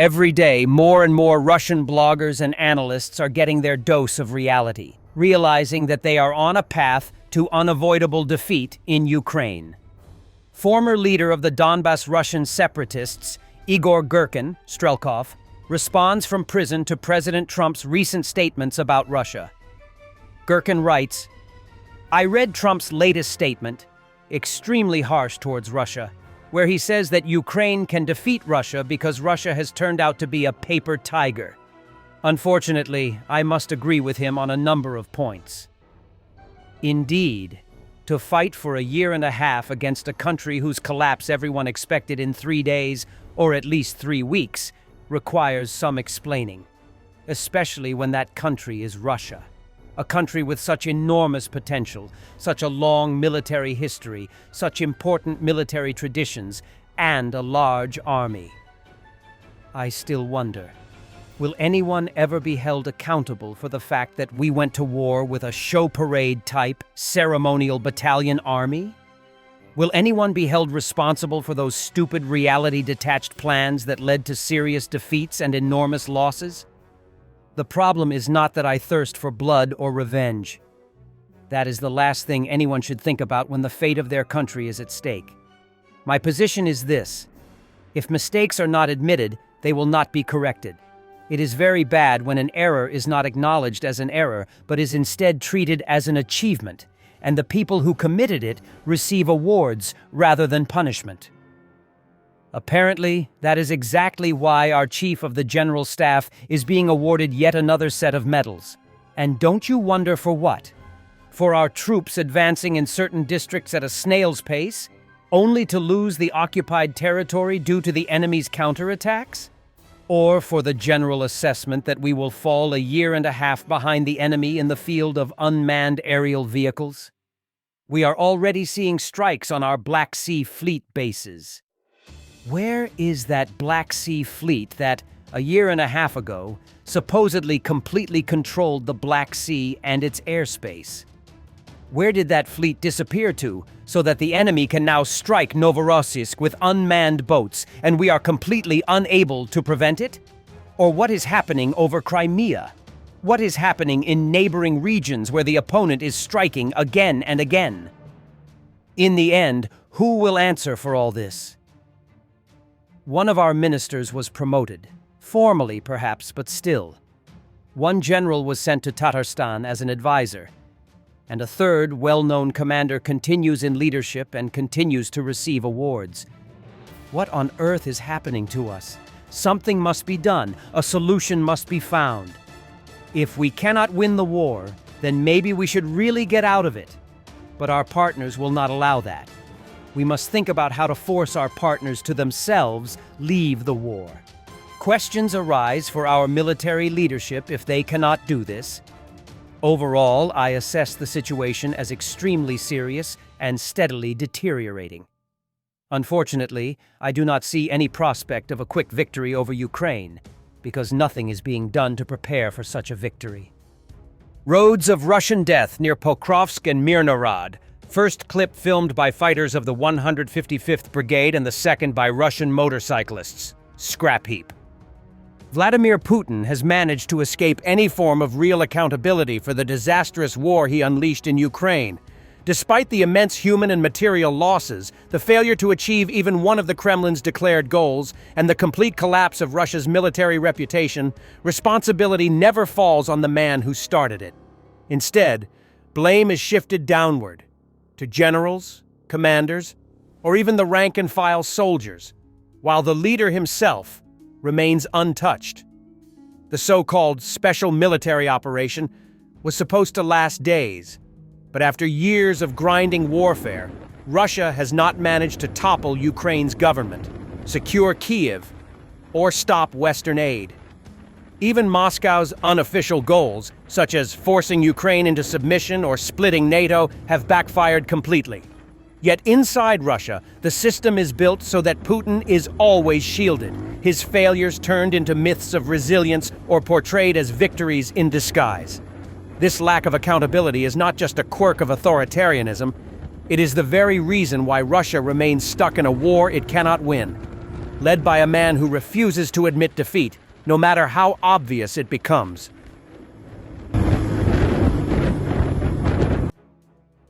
Every day, more and more Russian bloggers and analysts are getting their dose of reality, realizing that they are on a path to unavoidable defeat in Ukraine. Former leader of the Donbas Russian separatists, Igor Girking, Strelkov, responds from prison to President Trump's recent statements about Russia. Girking writes, "I read Trump's latest statement, extremely harsh towards Russia, where he says that Ukraine can defeat Russia because Russia has turned out to be a paper tiger. Unfortunately, I must agree with him on a number of points. Indeed, to fight for a year and a half against a country whose collapse everyone expected in 3 days, or at least 3 weeks, requires some explaining, especially when that country is Russia. A country with such enormous potential, such a long military history, such important military traditions, and a large army. I still wonder, will anyone ever be held accountable for the fact that we went to war with a show parade type, ceremonial battalion army? Will anyone be held responsible for those stupid reality-detached plans that led to serious defeats and enormous losses? The problem is not that I thirst for blood or revenge. That is the last thing anyone should think about when the fate of their country is at stake. My position is this: if mistakes are not admitted, they will not be corrected. It is very bad when an error is not acknowledged as an error, but is instead treated as an achievement, and the people who committed it receive awards rather than punishment. Apparently, that is exactly why our Chief of the General Staff is being awarded yet another set of medals. And don't you wonder for what? For our troops advancing in certain districts at a snail's pace, only to lose the occupied territory due to the enemy's counterattacks? Or for the general assessment that we will fall a year and a half behind the enemy in the field of unmanned aerial vehicles? We are already seeing strikes on our Black Sea Fleet bases. Where is that Black Sea Fleet that, a year and a half ago, supposedly completely controlled the Black Sea and its airspace? Where did that fleet disappear to, so that the enemy can now strike Novorossiysk with unmanned boats, and we are completely unable to prevent it? Or what is happening over Crimea? What is happening in neighboring regions where the opponent is striking again and again? In the end, who will answer for all this? One of our ministers was promoted, formally perhaps, but still. One general was sent to Tatarstan as an advisor, and a third well-known commander continues in leadership and continues to receive awards. What on earth is happening to us? Something must be done. A solution must be found. If we cannot win the war, then maybe we should really get out of it. But our partners will not allow that. We must think about how to force our partners to themselves leave the war. Questions arise for our military leadership if they cannot do this. Overall, I assess the situation as extremely serious and steadily deteriorating. Unfortunately, I do not see any prospect of a quick victory over Ukraine, because nothing is being done to prepare for such a victory. Roads of Russian death near Pokrovsk and Mirnorod. First clip filmed by fighters of the 155th Brigade and the second by Russian motorcyclists. Scrap heap. Vladimir Putin has managed to escape any form of real accountability for the disastrous war he unleashed in Ukraine. Despite the immense human and material losses, the failure to achieve even one of the Kremlin's declared goals, and the complete collapse of Russia's military reputation, responsibility never falls on the man who started it. Instead, blame is shifted downward, to generals, commanders, or even the rank-and-file soldiers, while the leader himself remains untouched. The so-called special military operation was supposed to last days, but after years of grinding warfare, Russia has not managed to topple Ukraine's government, secure Kiev, or stop Western aid. Even Moscow's unofficial goals, such as forcing Ukraine into submission or splitting NATO, have backfired completely. Yet inside Russia, the system is built so that Putin is always shielded, his failures turned into myths of resilience or portrayed as victories in disguise. This lack of accountability is not just a quirk of authoritarianism, it is the very reason why Russia remains stuck in a war it cannot win. led by a man who refuses to admit defeat, no matter how obvious it becomes.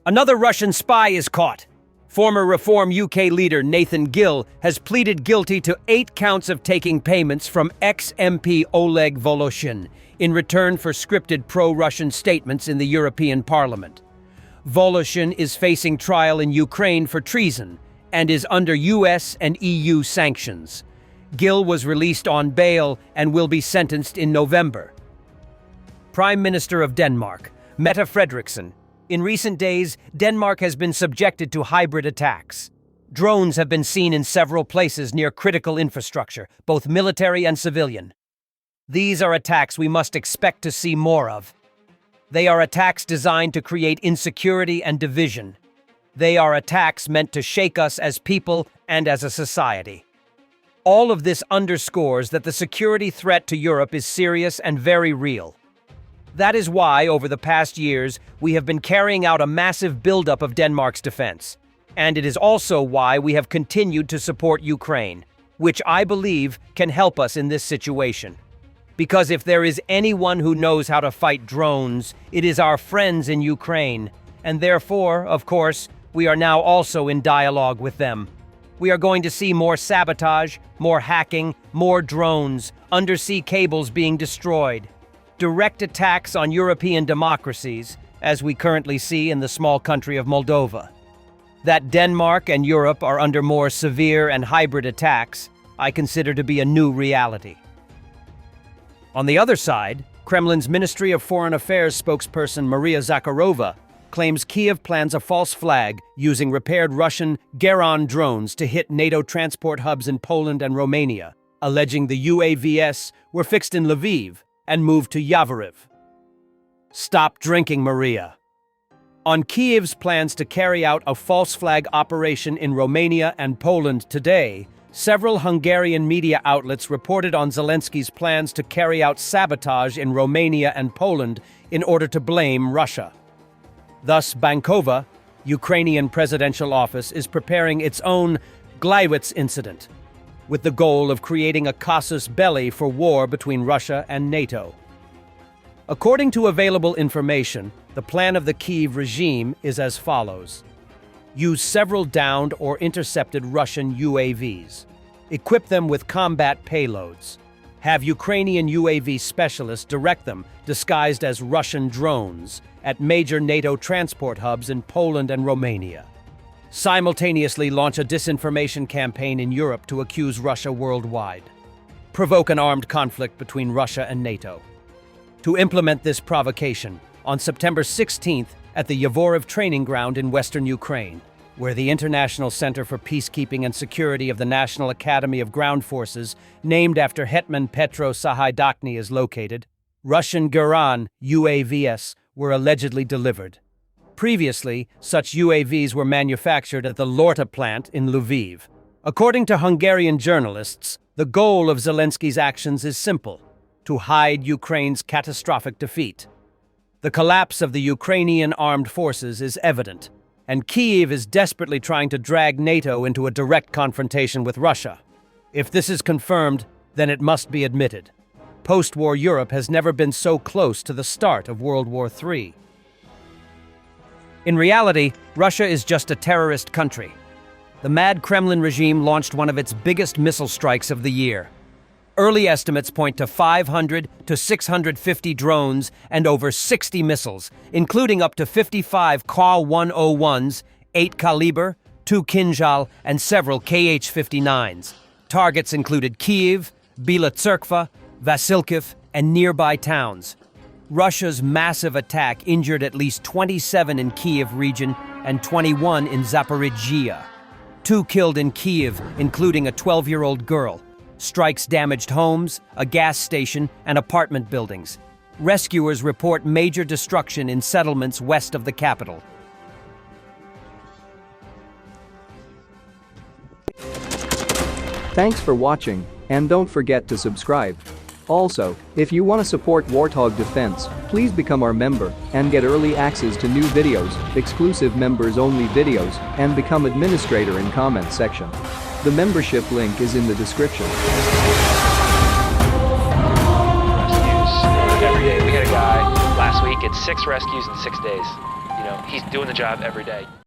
Another Russian spy is caught. Former Reform UK leader Nathan Gill has pleaded guilty to 8 counts of taking payments from ex-MP Oleg Voloshin in return for scripted pro-Russian statements in the European Parliament. Voloshin is facing trial in Ukraine for treason and is under US and EU sanctions. Gill was released on bail and will be sentenced in November. Prime Minister of Denmark, Mette Frederiksen. In recent days, Denmark has been subjected to hybrid attacks. Drones have been seen in several places near critical infrastructure, both military and civilian. These are attacks we must expect to see more of. They are attacks designed to create insecurity and division. They are attacks meant to shake us as people and as a society. All of this underscores that the security threat to Europe is serious and very real. That is why, over the past years, we have been carrying out a massive buildup of Denmark's defense. And it is also why we have continued to support Ukraine, which I believe can help us in this situation. Because if there is anyone who knows how to fight drones, it is our friends in Ukraine. And therefore, of course, we are now also in dialogue with them. We are going to see more sabotage, more hacking, more drones, undersea cables being destroyed. Direct attacks on European democracies, as we currently see in the small country of Moldova. That Denmark and Europe are under more severe and hybrid attacks, I consider to be a new reality. On the other side, Kremlin's Ministry of Foreign Affairs spokesperson Maria Zakharova claims Kiev plans a false flag using repaired Russian Girking drones to hit NATO transport hubs in Poland and Romania, alleging the UAVs were fixed in Lviv and moved to Yavoriv. Stop drinking, Maria. On Kiev's plans to carry out a false flag operation in Romania and Poland today, several Hungarian media outlets reported on Zelensky's plans to carry out sabotage in Romania and Poland in order to blame Russia. Thus, Bankova, Ukrainian presidential office, is preparing its own Gleiwitz incident, with the goal of creating a casus belli for war between Russia and NATO. According to available information, the plan of the Kyiv regime is as follows. Use several downed or intercepted Russian UAVs. Equip them with combat payloads. Have Ukrainian UAV specialists direct them, disguised as Russian drones, at major NATO transport hubs in Poland and Romania. Simultaneously launch a disinformation campaign in Europe to accuse Russia worldwide. Provoke an armed conflict between Russia and NATO. To implement this provocation, on September 16th at the Yavoriv training ground in western Ukraine, where the International Center for Peacekeeping and Security of the National Academy of Ground Forces, named after Hetman Petro Sahaidatny, is located, Russian Girking UAVs were allegedly delivered. Previously, such UAVs were manufactured at the Lorta plant in Lviv. According to Hungarian journalists, the goal of Zelensky's actions is simple: to hide Ukraine's catastrophic defeat. The collapse of the Ukrainian armed forces is evident, and Kyiv is desperately trying to drag NATO into a direct confrontation with Russia. If this is confirmed, then it must be admitted. Post-war Europe has never been so close to the start of World War III. In reality, Russia is just a terrorist country. The mad Kremlin regime launched one of its biggest missile strikes of the year. Early estimates point to 500 to 650 drones and over 60 missiles, including up to 55 Ka-101s, 8 caliber, 2 Kinzhal, and several Kh-59s. Targets included Kyiv, Bila Tserkva, Vasilkiv, and nearby towns. Russia's massive attack injured at least 27 in Kyiv region and 21 in Zaporizhzhia. 2 killed in Kyiv, including a 12-year-old girl. Strikes damaged homes, a gas station, and apartment buildings. Rescuers report major destruction in settlements west of the capital. Thanks for watching, and don't forget to subscribe. Also, if you want to support Warthog Defense, please become our member and get early access to new videos, exclusive members-only videos, and become administrator in comment section. The membership link is in the description. Rescues every day. We had a guy last week, it's 6 rescues in 6 days. You know, he's doing the job every day.